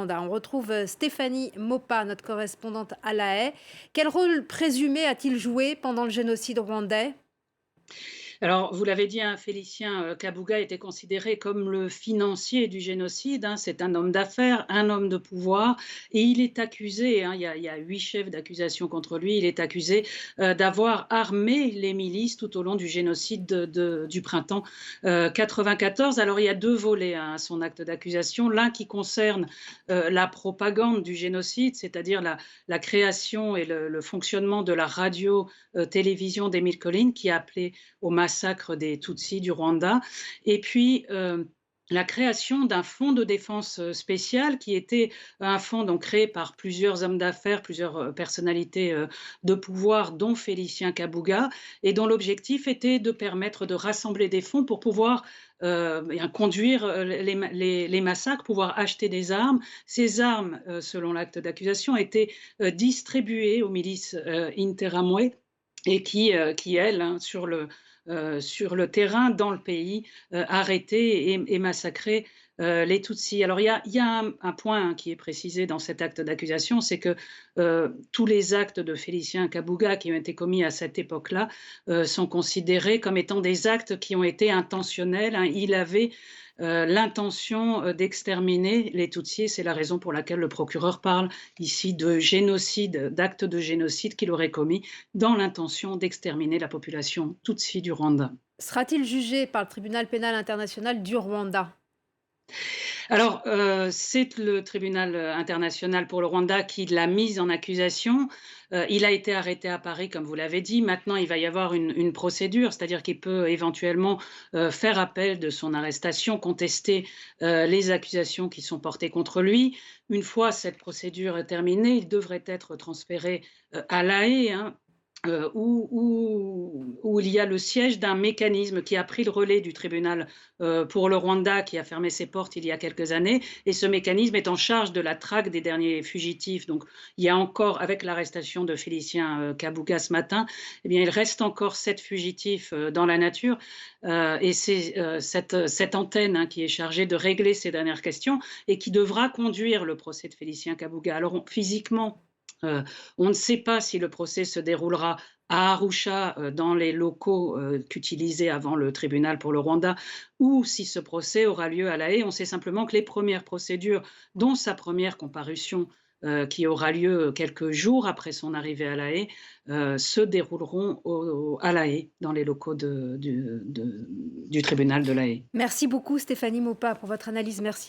Rwanda. On retrouve Stéphanie Mopa, notre correspondante à La Haye. Quel rôle présumé a-t-il joué pendant le génocide rwandais? Alors, vous l'avez dit, hein, Félicien Kabuga était considéré comme le financier du génocide, hein. C'est un homme d'affaires, un homme de pouvoir, et il est accusé, hein, il y a 8 chefs d'accusation contre lui, il est accusé d'avoir armé les milices tout au long du génocide du printemps 94. Alors, il y a deux volets, hein, à son acte d'accusation. L'un qui concerne la propagande du génocide, c'est-à-dire la création et le fonctionnement de la radio-télévision d'Émile Colline, qui a appelé au massacre des Tutsis du Rwanda. Et puis, la création d'un fonds de défense spécial qui était un fonds donc créé par plusieurs hommes d'affaires, plusieurs personnalités de pouvoir, dont Félicien Kabuga, et dont l'objectif était de permettre de rassembler des fonds pour pouvoir conduire les massacres, pouvoir acheter des armes. Ces armes, selon l'acte d'accusation, étaient distribuées aux milices Interamwe et qui elles, hein, sur le terrain, dans le pays, arrêté et massacré les Tutsis. Alors il y a un point, hein, qui est précisé dans cet acte d'accusation, c'est que tous les actes de Félicien Kabuga qui ont été commis à cette époque-là sont considérés comme étant des actes qui ont été intentionnels, hein. Il avait l'intention d'exterminer les Tutsis. C'est la raison pour laquelle le procureur parle ici de génocide, d'acte de génocide qu'il aurait commis dans l'intention d'exterminer la population Tutsi du Rwanda. Sera-t-il jugé par le tribunal pénal international du Rwanda? Alors, c'est le tribunal international pour le Rwanda qui l'a mis en accusation. Il a été arrêté à Paris, comme vous l'avez dit. Maintenant, il va y avoir une procédure, c'est-à-dire qu'il peut éventuellement faire appel de son arrestation, contester les accusations qui sont portées contre lui. Une fois cette procédure terminée, il devrait être transféré à La Haye, hein, où il y a le siège d'un mécanisme qui a pris le relais du tribunal pour le Rwanda, qui a fermé ses portes il y a quelques années, et ce mécanisme est en charge de la traque des derniers fugitifs. Donc il y a encore, avec l'arrestation de Félicien Kabuga ce matin, eh bien il reste encore 7 fugitifs dans la nature, et c'est cette antenne, hein, qui est chargée de régler ces dernières questions et qui devra conduire le procès de Félicien Kabuga. Alors physiquement, on ne sait pas si le procès se déroulera à Arusha, dans les locaux qu'utilisait avant le tribunal pour le Rwanda, ou si ce procès aura lieu à La Haye. On sait simplement que les premières procédures, dont sa première comparution, qui aura lieu quelques jours après son arrivée à La Haye, se dérouleront à La Haye, dans les locaux du tribunal de La Haye. Merci beaucoup Stéphanie Mopa pour votre analyse. Merci.